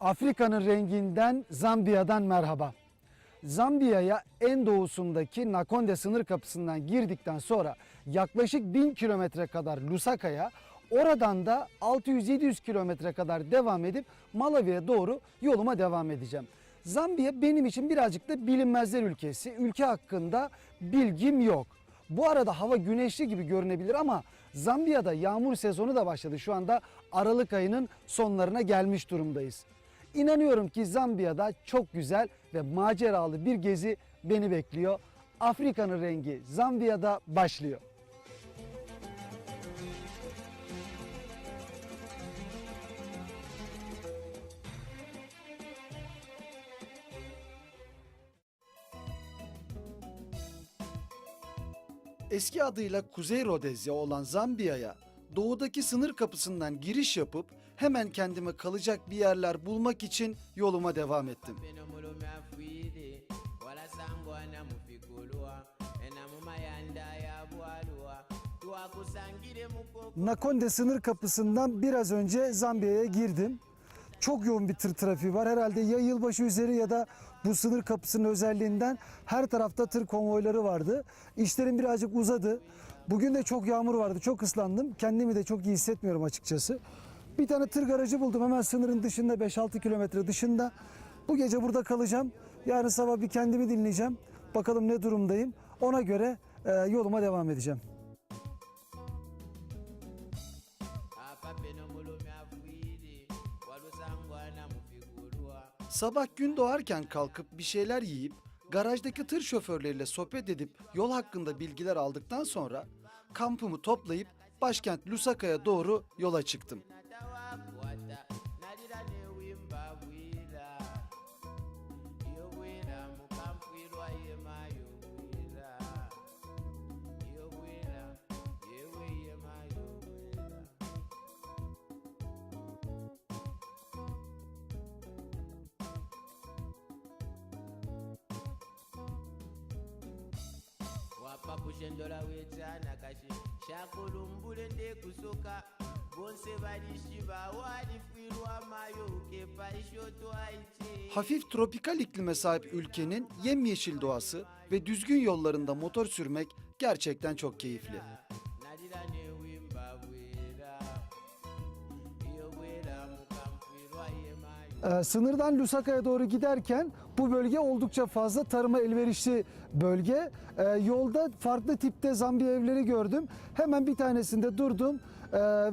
Afrika'nın renginden Zambiya'dan merhaba. Zambiya'ya en doğusundaki Nakonde sınır kapısından girdikten sonra yaklaşık 1000 kilometre kadar Lusaka'ya, oradan da 600-700 kilometre kadar devam edip Malawi'ye doğru yoluma devam edeceğim. Zambiya benim için birazcık da bilinmezler ülkesi. Ülke hakkında bilgim yok. Bu arada hava güneşli gibi görünebilir ama Zambiya'da yağmur sezonu da başladı. Şu anda Aralık ayının sonlarına gelmiş durumdayız. İnanıyorum ki Zambiya'da çok güzel ve maceralı bir gezi beni bekliyor. Afrika'nın rengi Zambiya'da başlıyor. Eski adıyla Kuzey Rodezya olan Zambiya'ya doğudaki sınır kapısından giriş yapıp hemen kendime kalacak bir yerler bulmak için yoluma devam ettim. Nakonde sınır kapısından biraz önce Zambiya'ya girdim. Çok yoğun bir tır trafiği var. Herhalde ya yılbaşı üzeri ya da bu sınır kapısının özelliğinden her tarafta tır konvoyları vardı. İşlerim birazcık uzadı. Bugün de çok yağmur vardı. Çok ıslandım. Kendimi de çok iyi hissetmiyorum açıkçası. Bir tane tır garajı buldum. Hemen sınırın dışında 5-6 kilometre dışında. Bu gece burada kalacağım. Yarın sabah bir kendimi dinleyeceğim. Bakalım ne durumdayım. Ona göre yoluma devam edeceğim. Sabah gün doğarken kalkıp bir şeyler yiyip garajdaki tır şoförleriyle sohbet edip yol hakkında bilgiler aldıktan sonra kampımı toplayıp başkent Lusaka'ya doğru yola çıktım. Pakushendola wetana kashi shakulumbule nde kusoka bonse balishyiba walifwirwa mayo kepa ishoto aiche. Hafif tropikal iklime sahip ülkenin yemyeşil doğası ve düzgün yollarında motor sürmek gerçekten çok keyifli. Sınırdan Lusaka'ya doğru giderken bu bölge oldukça fazla tarıma elverişli bölge. Yolda farklı tipte Zambiya evleri gördüm. Hemen bir tanesinde durdum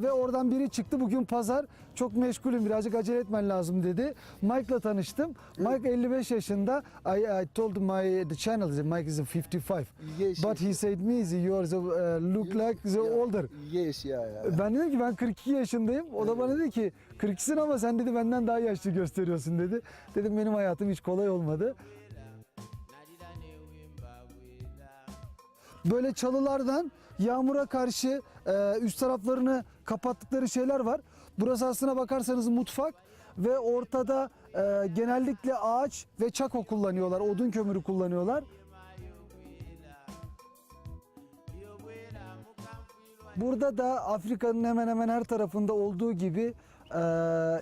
ve oradan biri çıktı. Bugün pazar, çok meşgulüm, birazcık acele etmen lazım dedi. Mike'la tanıştım. Mike 55 yaşında. I told the channel Mike is 55. Yes, But he said me you are look like older. Yes, yeah. Ben dedim ki ben 42 yaşındayım. O da bana dedi ki 42'sin ama sen dedi benden daha yaşlı gösteriyorsun dedi. Dedim benim hayatım hiç kolay olmadı. Böyle çalılardan yağmura karşı üst taraflarını kapattıkları şeyler var. Burası aslına bakarsanız mutfak ve ortada genellikle ağaç ve çako kullanıyorlar, odun kömürü kullanıyorlar. Burada da Afrika'nın hemen hemen her tarafında olduğu gibi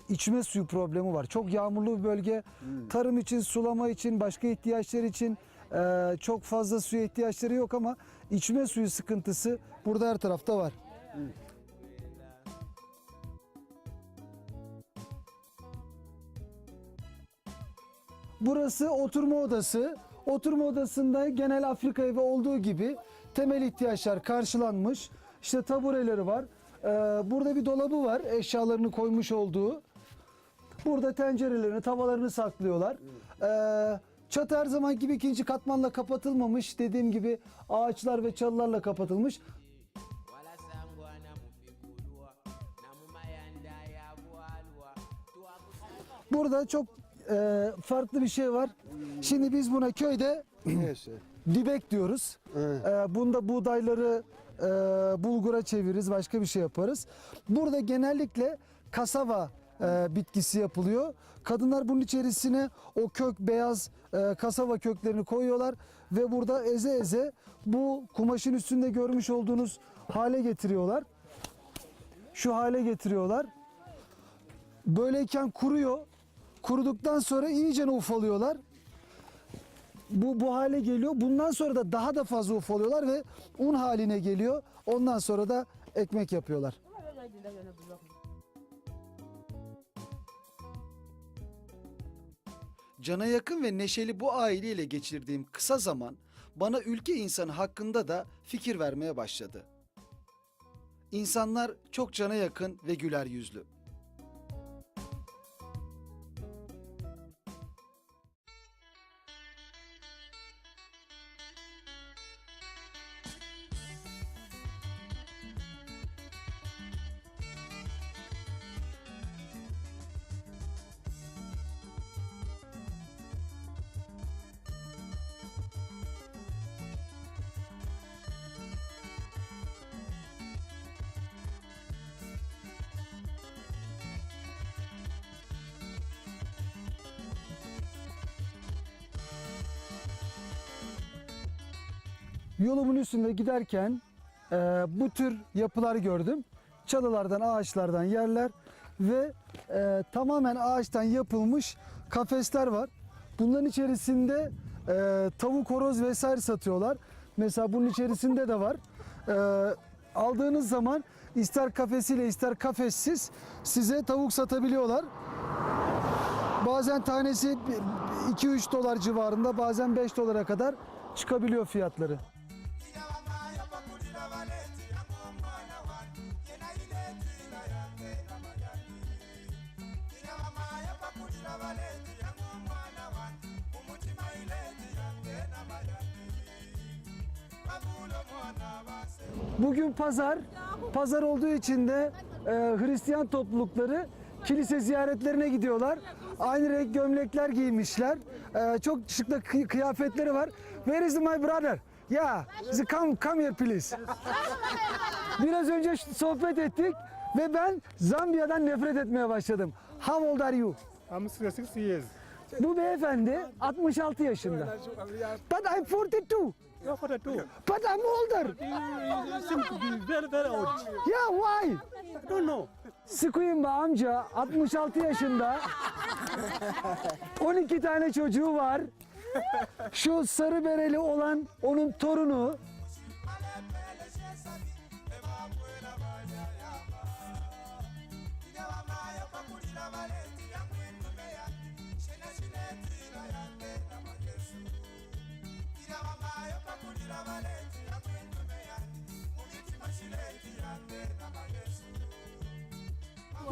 içme suyu problemi var. Çok yağmurlu bir bölge. Tarım için, sulama için, başka ihtiyaçlar için çok fazla suya ihtiyaçları yok ama içme suyu sıkıntısı burada her tarafta var. Burası oturma odası. Oturma odasında genel Afrika evi olduğu gibi temel ihtiyaçlar karşılanmış. İşte tabureleri var. Burada bir dolabı var, eşyalarını koymuş olduğu. Burada tencerelerini, tavalarını saklıyorlar. Çatı her zaman gibi ikinci katmanla kapatılmamış. Dediğim gibi ağaçlar ve çalılarla kapatılmış. Burada çok farklı bir şey var. Şimdi biz buna köyde Yes, dibek diyoruz. Bunda buğdayları bulgura çeviririz, başka bir şey yaparız. Burada genellikle kasava bitkisi yapılıyor. Kadınlar bunun içerisine o kök, beyaz kasava köklerini koyuyorlar ve burada eze eze bu kumaşın üstünde görmüş olduğunuz hale getiriyorlar. Şu hale getiriyorlar. Böyleyken kuruyor. Kuruduktan sonra iyice ufalıyorlar. Bu hale geliyor. Bundan sonra da daha da fazla ufalıyorlar ve un haline geliyor. Ondan sonra da ekmek yapıyorlar. Cana yakın ve neşeli bu aileyle geçirdiğim kısa zaman bana ülke insanı hakkında da fikir vermeye başladı. İnsanlar çok cana yakın ve güler yüzlü. Yolumun üstünde giderken bu tür yapılar gördüm. Çalılardan, ağaçlardan yerler ve tamamen ağaçtan yapılmış kafesler var. Bunların içerisinde tavuk, horoz vesaire satıyorlar. Mesela bunun içerisinde de var. Aldığınız zaman ister kafesiyle ister kafessiz size tavuk satabiliyorlar. Bazen tanesi 2-3 dolar civarında, bazen 5 dolara kadar çıkabiliyor fiyatları. Bugün pazar. Pazar olduğu için de Hristiyan toplulukları kilise ziyaretlerine gidiyorlar. Aynı renk gömlekler giymişler. Çok şık da kıyafetleri var. Where is my brother? Yeah, come here please. Biraz önce sohbet ettik ve ben Zambiya'dan nefret etmeye başladım. How old are you? I'm 66 years. Bu beyefendi 66 yaşında. But I'm 42. You're 42. But I'm older. You seem to be very, very old. Yeah, why? I don't know. Sıkıyım amca 66 yaşında. 12 tane çocuğu var. Şu sarı bereli olan onun torunu.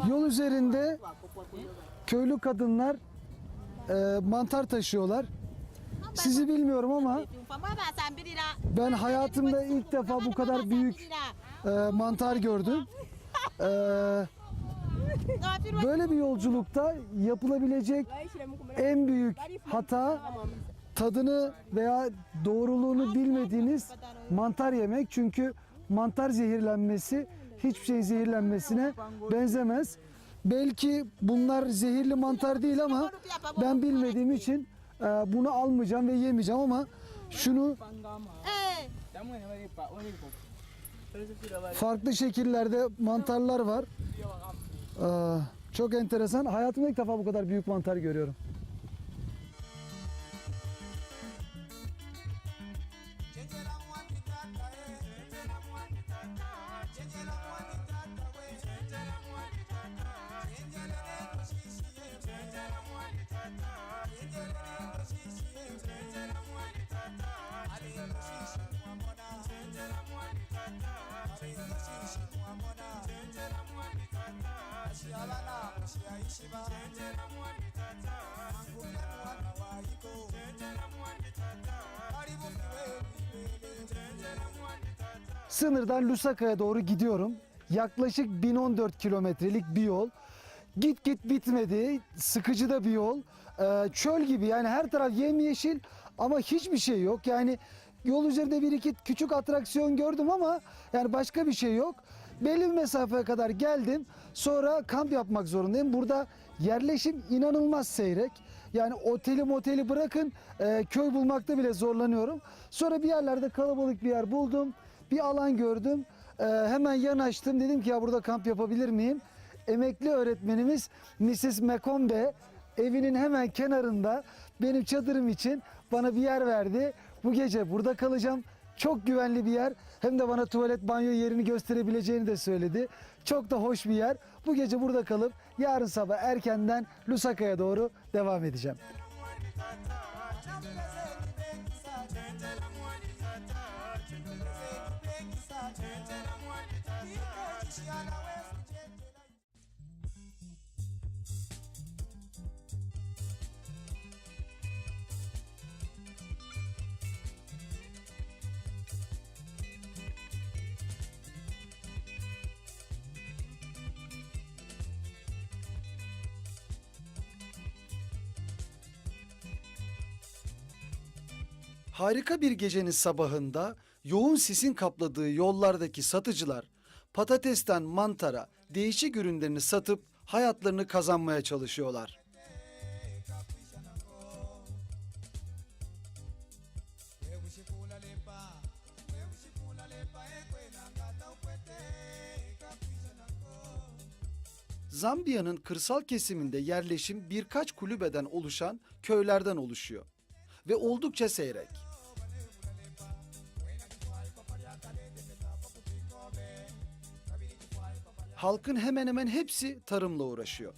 Yol üzerinde köylü kadınlar mantar taşıyorlar. Sizi bilmiyorum ama ben hayatımda ilk defa bu kadar büyük mantar gördüm. Böyle bir yolculukta yapılabilecek en büyük hata tadını veya doğruluğunu bilmediğiniz mantar yemek. Çünkü mantar zehirlenmesi hiçbir şey zehirlenmesine benzemez. Belki bunlar zehirli mantar değil ama ben bilmediğim için bunu almayacağım ve yemeyeceğim ama şunu farklı şekillerde mantarlar var. Çok enteresan. Hayatımda ilk defa bu kadar büyük mantar görüyorum. Sınırdan Lusaka'ya doğru gidiyorum. Yaklaşık 1014 kilometrelik bir yol. Git bitmedi. Sıkıcı da bir yol. Çöl gibi, yani her taraf yemyeşil ama hiçbir şey yok. Yani yol üzerinde bir iki küçük atraksiyon gördüm ama yani başka bir şey yok. Belli bir mesafeye kadar geldim. Sonra kamp yapmak zorundayım. Burada yerleşim inanılmaz seyrek. Yani moteli bırakın, köy bulmakta bile zorlanıyorum. Sonra bir yerlerde kalabalık bir yer buldum. Bir alan gördüm. Hemen yanaştım. Dedim ki ya burada kamp yapabilir miyim? Emekli öğretmenimiz Mrs. Mekombe evinin hemen kenarında benim çadırım için bana bir yer verdi. Bu gece burada kalacağım. Çok güvenli bir yer. Hem de bana tuvalet banyo yerini gösterebileceğini de söyledi. Çok da hoş bir yer. Bu gece burada kalıp yarın sabah erkenden Lusaka'ya doğru devam edeceğim. Harika bir gecenin sabahında yoğun sisin kapladığı yollardaki satıcılar patatesten mantara değişik ürünlerini satıp hayatlarını kazanmaya çalışıyorlar. Zambiya'nın kırsal kesiminde yerleşim birkaç kulübeden oluşan köylerden oluşuyor ve oldukça seyrek. Halkın hemen hemen hepsi tarımla uğraşıyor.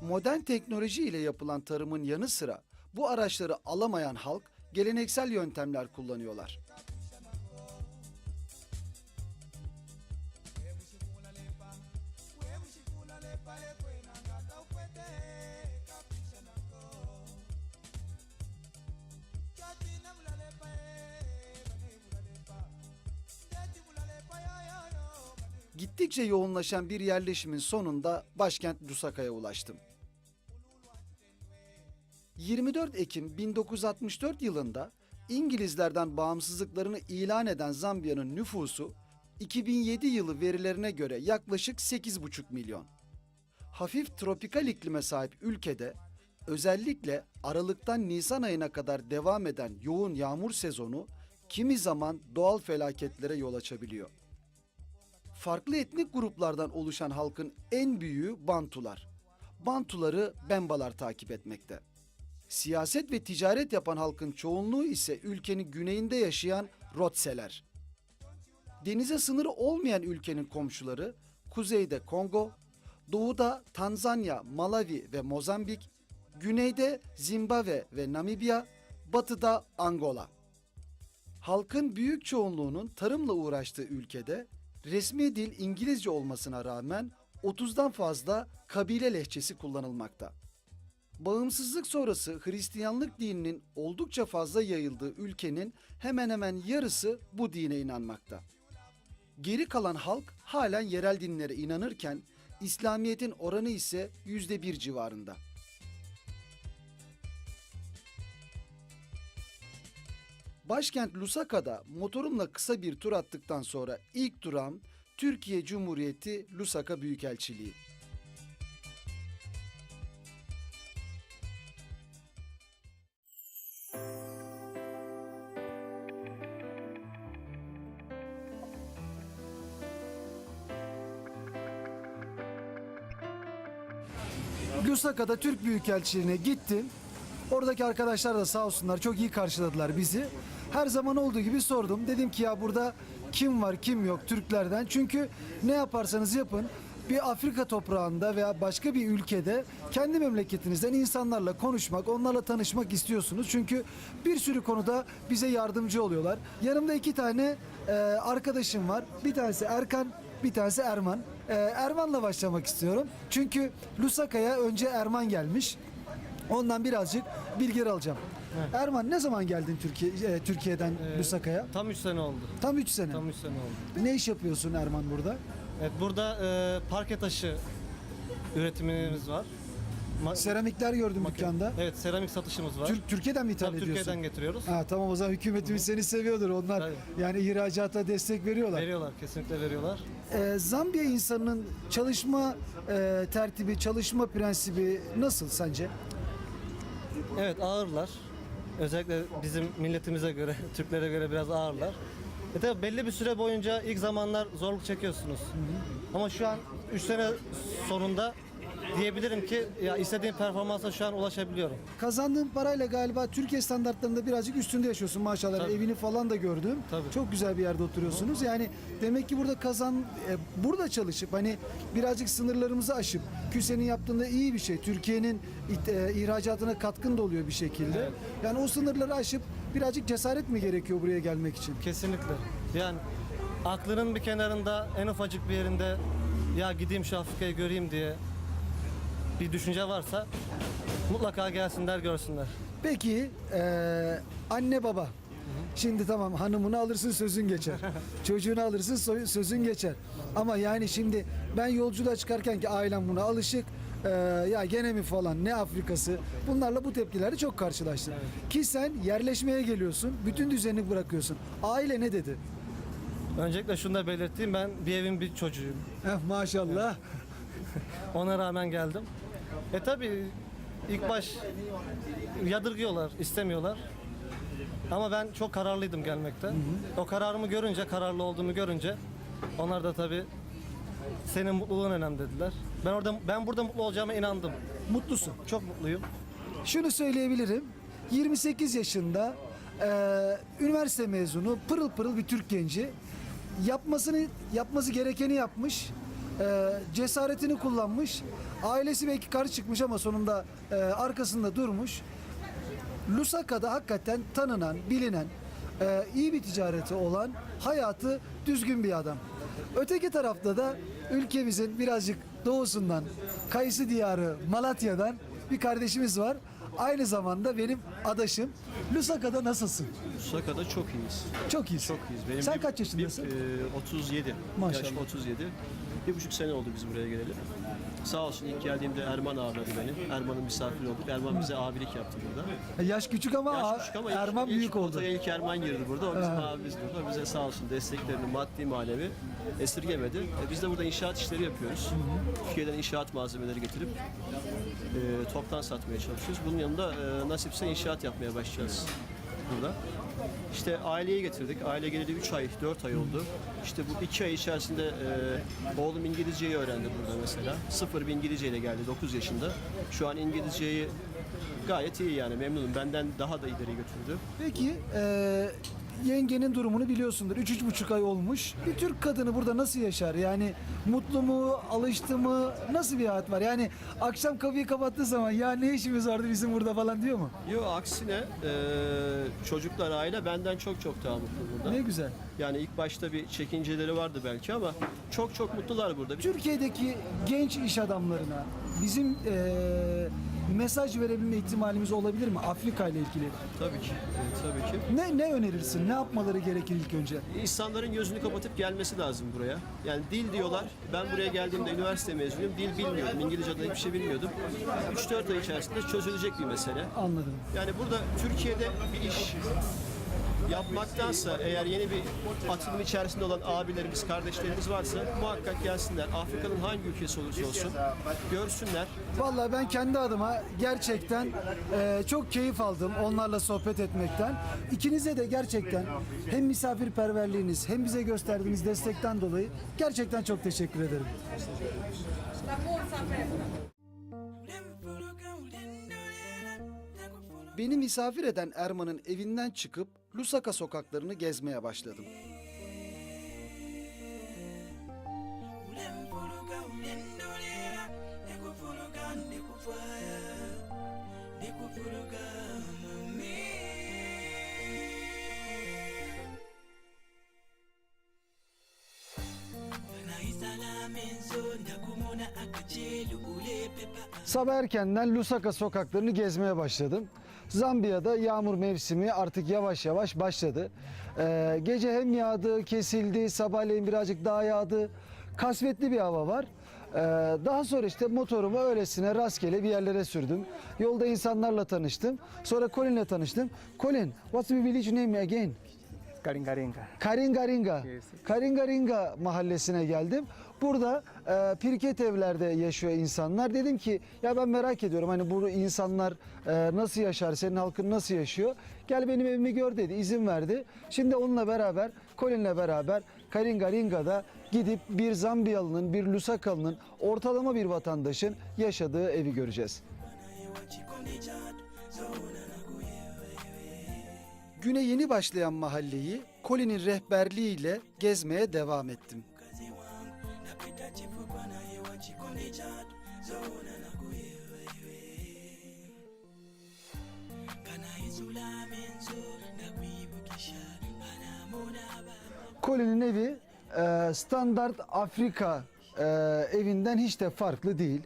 Modern teknoloji ile yapılan tarımın yanı sıra bu araçları alamayan halk geleneksel yöntemler kullanıyorlar. Gittikçe yoğunlaşan bir yerleşimin sonunda başkent Lusaka'ya ulaştım. 24 Ekim 1964 yılında İngilizlerden bağımsızlıklarını ilan eden Zambiya'nın nüfusu 2007 yılı verilerine göre yaklaşık 8,5 milyon. Hafif tropikal iklime sahip ülkede özellikle Aralık'tan Nisan ayına kadar devam eden yoğun yağmur sezonu kimi zaman doğal felaketlere yol açabiliyor. Farklı etnik gruplardan oluşan halkın en büyüğü Bantular. Bantuları Bembalar takip etmekte. Siyaset ve ticaret yapan halkın çoğunluğu ise ülkenin güneyinde yaşayan Rotseler. Denize sınırı olmayan ülkenin komşuları kuzeyde Kongo, doğuda Tanzanya, Malawi ve Mozambik, güneyde Zimbabwe ve Namibya, batıda Angola. Halkın büyük çoğunluğunun tarımla uğraştığı ülkede resmi dil İngilizce olmasına rağmen 30'dan fazla kabile lehçesi kullanılmakta. Bağımsızlık sonrası Hristiyanlık dininin oldukça fazla yayıldığı ülkenin hemen hemen yarısı bu dine inanmakta. Geri kalan halk halen yerel dinlere inanırken İslamiyet'in oranı ise %1 civarında. Başkent Lusaka'da motorumla kısa bir tur attıktan sonra ilk durağım Türkiye Cumhuriyeti Lusaka Büyükelçiliği. Lusaka'da Türk Büyükelçiliğine gittim. Oradaki arkadaşlar da sağ olsunlar çok iyi karşıladılar bizi. Her zaman olduğu gibi sordum. Dedim ki ya burada kim var kim yok Türklerden. Çünkü ne yaparsanız yapın bir Afrika toprağında veya başka bir ülkede kendi memleketinizden insanlarla konuşmak, onlarla tanışmak istiyorsunuz. Çünkü bir sürü konuda bize yardımcı oluyorlar. Yanımda iki tane arkadaşım var. Bir tanesi Erkan, bir tanesi Erman. Erman'la başlamak istiyorum. Çünkü Lusaka'ya önce Erman gelmiş. Ondan birazcık bilgi alacağım. Evet. Erman ne zaman geldin Türkiye'den Lusaka'ya? Tam 3 sene oldu. Tam 3 sene. Tam 3 sene oldu. Ne iş yapıyorsun Erman burada? Evet, burada parke taşı üretimimiz var. Seramikler gördüm Makine- dükkanda. Evet, seramik satışımız var. Türkiye'den mi ithal Tabii ediyorsun? Türkiye'den getiriyoruz. Ha, tamam o zaman hükümetimiz seni seviyordur. Onlar Tabii. yani ihracata destek veriyorlar. Veriyorlar, kesinlikle veriyorlar. Zambiya insanının çalışma tertibi, çalışma prensibi nasıl sence? Evet, ağırlar. Özellikle bizim milletimize göre, Türklere göre biraz ağırlar. Tabii belli bir süre boyunca ilk zamanlar zorluk çekiyorsunuz. Ama şu an 3 sene sonunda diyebilirim ki ya istediğim performansa şu an ulaşabiliyorum. Kazandığın parayla galiba Türkiye standartlarında birazcık üstünde yaşıyorsun maşallah. Tabii. Evini falan da gördüm. Tabii. Çok güzel bir yerde oturuyorsunuz. Yani demek ki burada burada çalışıp hani birazcık sınırlarımızı aşıp ki senin yaptığında iyi bir şey. Türkiye'nin ihracatına katkın da oluyor bir şekilde. Evet. Yani o sınırları aşıp birazcık cesaret mi gerekiyor buraya gelmek için? Kesinlikle. Yani aklının bir kenarında en ufacık bir yerinde ya gideyim şu Afrika'yı göreyim diye bir düşünce varsa mutlaka gelsinler görsünler. Peki anne baba. Şimdi tamam hanımını alırsın sözün geçer. Çocuğunu alırsın sözün geçer. Ama yani şimdi ben yolculuğa çıkarken ki ailem buna alışık. Ya gene mi falan ne Afrikası bunlarla bu tepkileri çok karşılaştım. Ki sen yerleşmeye geliyorsun bütün düzenini bırakıyorsun. Aile ne dedi? Öncelikle şunu da belirteyim, ben bir evin bir çocuğuyum. Maşallah. Ona rağmen geldim. Tabii ilk baş yadırgıyorlar, istemiyorlar. Ama ben çok kararlıydım gelmekte. O kararımı görünce, kararlı olduğumu görünce onlar da tabii senin mutluluğun önemli dediler. Ben burada mutlu olacağıma inandım. Mutlusun. Çok mutluyum. Şunu söyleyebilirim. 28 yaşında üniversite mezunu pırıl pırıl bir Türk genci yapması gerekeni yapmış. Cesaretini kullanmış. Ailesi belki karşı çıkmış ama sonunda arkasında durmuş. Lusaka'da hakikaten tanınan, bilinen, iyi bir ticareti olan, hayatı düzgün bir adam. Öteki tarafta da ülkemizin birazcık doğusundan, Kayısı diyarı Malatya'dan bir kardeşimiz var. Aynı zamanda benim adaşım. Lusaka'da nasılsın? Lusaka'da çok iyiyiz. Çok iyisin. Çok iyiyiz. Benim Sen kaç yaşındasın? 37. Maşallah. Yaşım 37. 1,5 sene oldu biz buraya geleli. Sağ olsun ilk geldiğimde Erman ağırladı beni. Erman'ın misafiri olduk. Erman bize abilik yaptı burada. Yaş küçük ama, Yaş küçük ama Erman büyük oldu. potaya ilk Erman girdi burada. O bizim abimiz burada. Bize sağ olsun desteklerini maddi manevi esirgemedi. Biz de burada inşaat işleri yapıyoruz. Türkiye'den inşaat malzemeleri getirip toptan satmaya çalışıyoruz. Bunun yanında nasipse inşaat yapmaya başlayacağız burada. İşte aileyi getirdik. Aile geleli 3 ay, 4 ay oldu. İşte bu 2 ay içerisinde oğlum İngilizceyi öğrendi burada mesela. Sıfır bir İngilizceyle geldi 9 yaşında. Şu an İngilizceyi gayet iyi yani memnunum. Benden daha da ileri götürdü. Peki yengenin durumunu biliyorsundur. 3-3,5 ay olmuş. Bir Türk kadını burada nasıl yaşar? Yani mutlu mu, alıştı mı? Nasıl bir hayat var? Yani akşam kapıyı kapattığı zaman ya ne işimiz vardı bizim burada falan diyor mu? Yok aksine çocuklar, aile benden çok çok daha mutlu burada. Ne güzel. Yani ilk başta bir çekinceleri vardı belki ama çok çok mutlular burada. Türkiye'deki genç iş adamlarına bizim mesaj verebilme ihtimalimiz olabilir mi Afrika ile ilgili? Tabii ki. Tabii ki. Ne önerirsin? Ne yapmaları gerekir ilk önce? İnsanların gözünü kapatıp gelmesi lazım buraya. Yani dil diyorlar. Ben buraya geldiğimde üniversite mezunuyum. Dil bilmiyordum. İngilizce'den hiçbir şey bilmiyordum. 3-4 ay içerisinde çözülecek bir mesele. Anladım. Yani burada Türkiye'de bir iş yapmaktansa eğer yeni bir atılım içerisinde olan abilerimiz, kardeşlerimiz varsa muhakkak gelsinler. Afrika'nın hangi ülkesi olursa olsun görsünler. Vallahi ben kendi adıma gerçekten çok keyif aldım onlarla sohbet etmekten. İkinize de gerçekten hem misafirperverliğiniz hem bize gösterdiğiniz destekten dolayı gerçekten çok teşekkür ederim. Beni misafir eden Erman'ın evinden çıkıp Lusaka sokaklarını gezmeye başladım. Sabah erkenden Lusaka sokaklarını gezmeye başladım. Zambiya'da yağmur mevsimi artık yavaş yavaş başladı. Gece hem yağdı, kesildi, sabahleyin birazcık daha yağdı. Kasvetli bir hava var. Daha sonra işte motorumu öylesine rastgele bir yerlere sürdüm. Yolda insanlarla tanıştım. Sonra Colin'le tanıştım. Colin, what's the village name again? Karingaringa. Karingaringa. Yes. Karingaringa mahallesine geldim. Burada pirket evlerde yaşıyor insanlar. Dedim ki ya ben merak ediyorum hani bu insanlar nasıl yaşar, senin halkın nasıl yaşıyor? Gel benim evimi gör dedi, izin verdi. Şimdi onunla beraber, Colin'le beraber Karingaringa'da gidip bir Zambiyalı'nın, bir Lusakalı'nın, ortalama bir vatandaşın yaşadığı evi göreceğiz. Güne yeni başlayan mahalleyi Colin'in rehberliğiyle gezmeye devam ettim. Colin'in evi standart Afrika evinden hiç de farklı değil.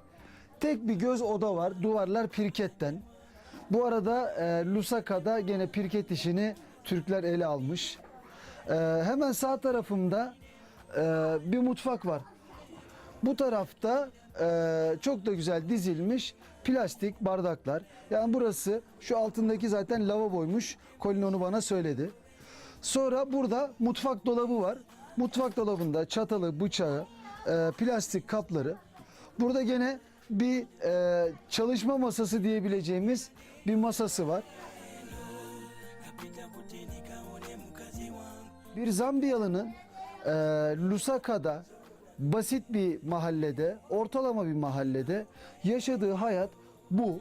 Tek bir göz oda var. Duvarlar pirketten. Bu arada Lusaka'da gene pirket işini Türkler ele almış. Hemen sağ tarafımda bir mutfak var. Bu tarafta çok da güzel dizilmiş plastik bardaklar. Yani burası, şu altındaki zaten lavaboymuş. Colin onu bana söyledi. Sonra burada mutfak dolabı var. Mutfak dolabında çatalı, bıçağı, plastik kapları. Burada gene bir çalışma masası diyebileceğimiz bir masası var. Bir Zambiyalı'nın Lusaka'da basit bir mahallede, ortalama bir mahallede yaşadığı hayat bu.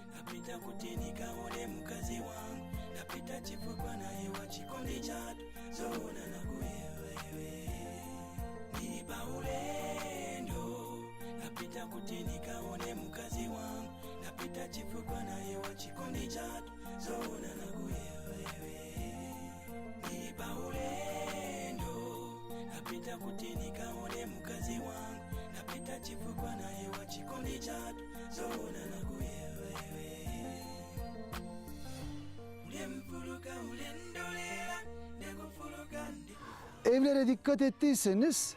Evlere dikkat ettiyseniz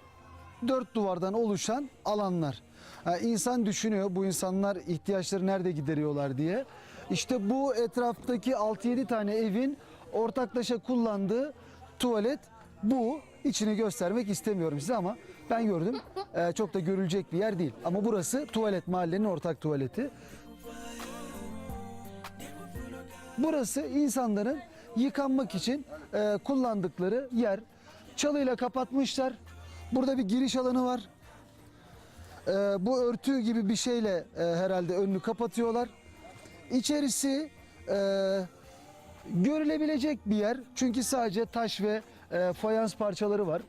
dört duvardan oluşan alanlar. Yani insan düşünüyor, bu insanlar ihtiyaçları nerede gideriyorlar diye. İşte bu etraftaki 6-7 tane evin ortaklaşa kullandığı tuvalet bu. İçini göstermek istemiyorum size ama ben gördüm. Çok da görülecek bir yer değil. Ama burası tuvalet, mahallenin ortak tuvaleti. Burası insanların yıkanmak için kullandıkları yer. Çalıyla kapatmışlar. Burada bir giriş alanı var. Bu örtü gibi bir şeyle herhalde önünü kapatıyorlar. İçerisi görülebilecek bir yer. Çünkü sadece taş ve fayans parçaları var.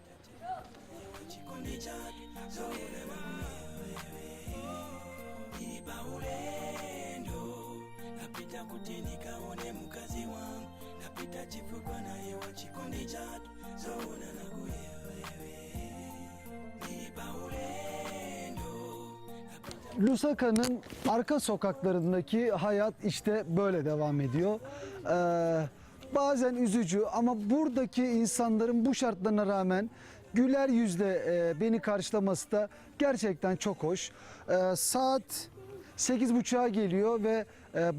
Lusaka'nın arka sokaklarındaki hayat işte böyle devam ediyor. Bazen üzücü ama buradaki insanların bu şartlarına rağmen güler yüzle beni karşılaması da gerçekten çok hoş. Saat 8.30'a geliyor ve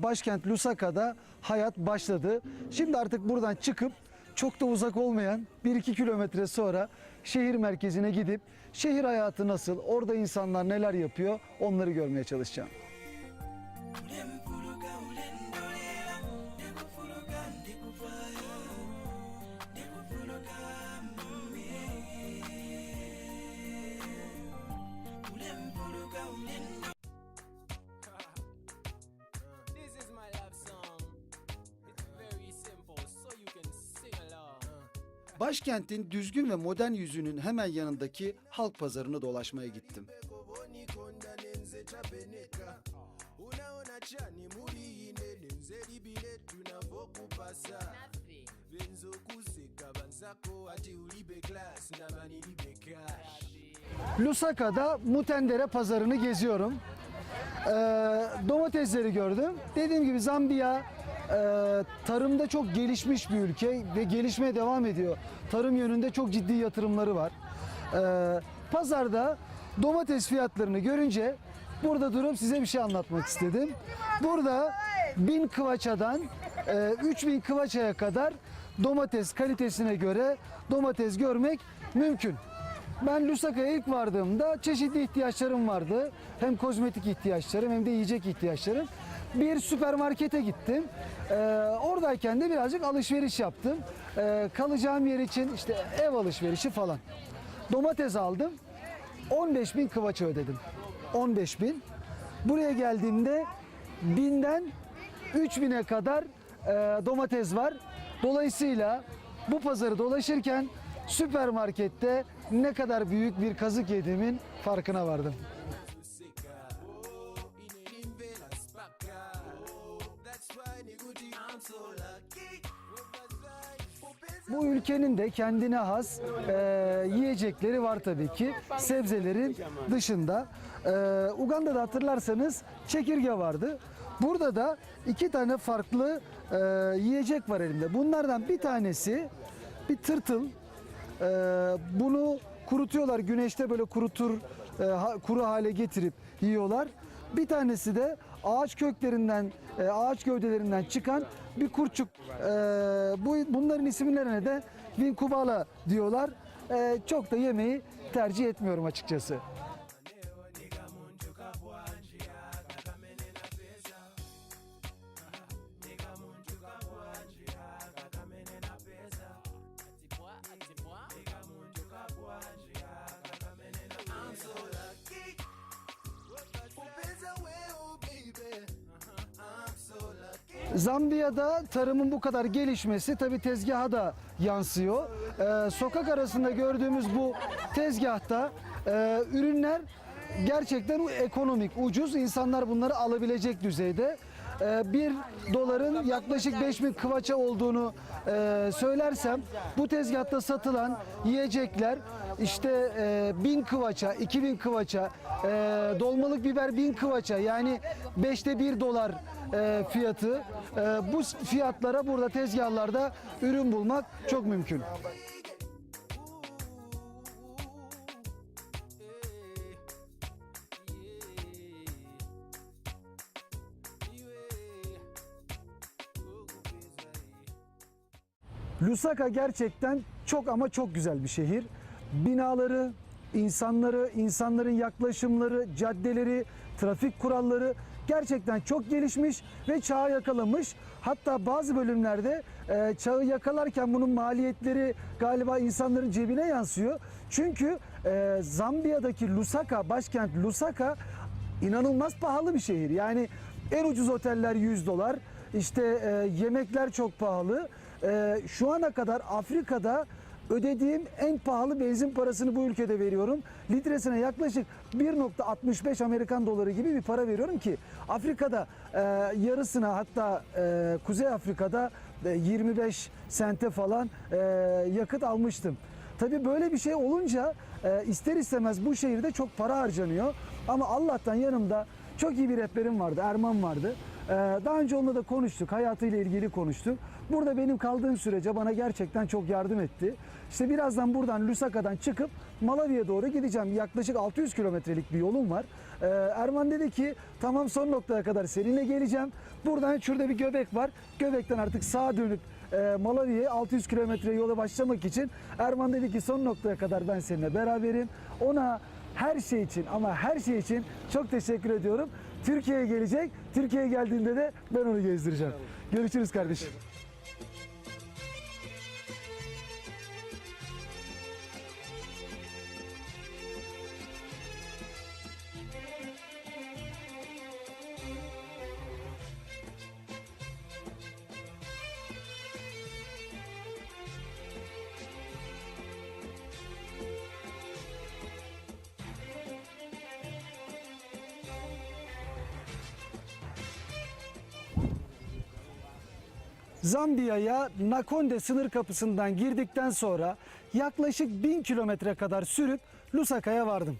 başkent Lusaka'da hayat başladı. Şimdi artık buradan çıkıp çok da uzak olmayan 1-2 kilometre sonra şehir merkezine gidip şehir hayatı nasıl, orada insanlar neler yapıyor onları görmeye çalışacağım. This is my love song. It's very simple, so you can sing along. Başkentin düzgün ve modern yüzünün hemen yanındaki halk pazarını dolaşmaya gittim. Lusaka'da Mutendere pazarını geziyorum. Domatesleri gördüm. Dediğim gibi Zambiya tarımda çok gelişmiş bir ülke ve gelişmeye devam ediyor. Tarım yönünde çok ciddi yatırımları var. Pazarda domates fiyatlarını görünce burada durup size bir şey anlatmak istedim. Burada 1000 kıvaçadan 3000 kıvaçaya kadar domates kalitesine göre domates görmek mümkün. Ben Lusaka'ya ilk vardığımda çeşitli ihtiyaçlarım vardı. Hem kozmetik ihtiyaçlarım hem de yiyecek ihtiyaçlarım. Bir süpermarkete gittim. Oradayken de birazcık alışveriş yaptım. Kalacağım yer için işte ev alışverişi falan. Domates aldım. 15.000 kıvaça ödedim. 15.000. Buraya geldiğimde 1000'den 3000'e kadar domates var. Dolayısıyla bu pazarı dolaşırken süpermarkette ne kadar büyük bir kazık yediğimin farkına vardım. Bu ülkenin de kendine has yiyecekleri var tabii ki. Sebzelerin dışında. Uganda'da hatırlarsanız çekirge vardı. Burada da 2 tane farklı yiyecek var elimde. Bunlardan bir tanesi bir tırtıl. Bunu kurutuyorlar. Güneşte böyle kuru hale getirip yiyorlar. Bir tanesi de ağaç köklerinden, ağaç gövdelerinden çıkan bir kurtçuk. Bunların isimlerine de vinkubala diyorlar. Çok da yemeği tercih etmiyorum açıkçası. Zambiya'da tarımın bu kadar gelişmesi tabii tezgaha da yansıyor. Sokak arasında gördüğümüz bu tezgahta ürünler gerçekten ekonomik, ucuz. İnsanlar bunları alabilecek düzeyde. 1 doların yaklaşık 5000 kıvaça olduğunu söylersem bu tezgahta satılan yiyecekler işte 1000 kıvaça, 2000 kıvaça, dolmalık biber 1000 kıvaça, yani 5'te 1 dolar fiyatı. Bu fiyatlara burada tezgahlarda ürün bulmak çok mümkün. Lusaka gerçekten çok ama çok güzel bir şehir. Binaları, insanları, insanların yaklaşımları, caddeleri, trafik kuralları gerçekten çok gelişmiş ve çağı yakalamış. Hatta bazı bölümlerde çağı yakalarken bunun maliyetleri galiba insanların cebine yansıyor. Çünkü Zambiya'daki Lusaka, başkent Lusaka inanılmaz pahalı bir şehir. Yani en ucuz oteller 100 dolar, işte yemekler çok pahalı. Şu ana kadar Afrika'da ödediğim en pahalı benzin parasını bu ülkede veriyorum. Litresine yaklaşık 1.65 Amerikan doları gibi bir para veriyorum ki Afrika'da yarısına, hatta Kuzey Afrika'da 25 sente falan yakıt almıştım. Tabii böyle bir şey olunca ister istemez bu şehirde çok para harcanıyor. Ama Allah'tan yanımda çok iyi bir rehberim vardı, Erman vardı. Daha önce onunla da konuştuk, hayatıyla ilgili konuştuk. Burada benim kaldığım sürece bana gerçekten çok yardım etti. İşte birazdan buradan Lusaka'dan çıkıp Malawi'ye doğru gideceğim. Yaklaşık 600 kilometrelik bir yolum var. Erman dedi ki tamam, son noktaya kadar seninle geleceğim. Buradan şurada bir göbek var. Göbekten artık sağa dönüp Malawi'ye 600 kilometre yola başlamak için Erman dedi ki son noktaya kadar ben seninle beraberim. Ona her şey için, ama her şey için çok teşekkür ediyorum. Türkiye'ye gelecek. Türkiye'ye geldiğinde de ben onu gezdireceğim. Görüşürüz kardeşim. Zambiya'ya Nakonde sınır kapısından girdikten sonra yaklaşık 1000 kilometre kadar sürüp Lusaka'ya vardım.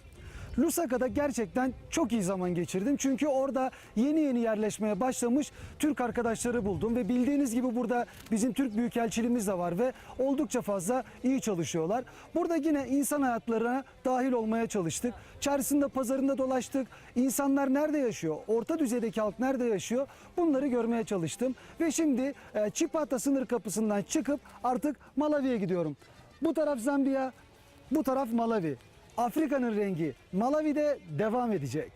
Lusaka'da gerçekten çok iyi zaman geçirdim. Çünkü orada yeni yeni yerleşmeye başlamış Türk arkadaşları buldum ve bildiğiniz gibi burada bizim Türk Büyükelçiliğimiz de var ve oldukça fazla iyi çalışıyorlar. Burada yine insan hayatlarına dahil olmaya çalıştık. Çarşısında, pazarında dolaştık. İnsanlar nerede yaşıyor? Orta düzeydeki halk nerede yaşıyor? Bunları görmeye çalıştım. Ve şimdi Chipata sınır kapısından çıkıp artık Malawi'ye gidiyorum. Bu taraf Zambiya, bu taraf Malawi. Afrika'nın rengi Malawi'de devam edecek.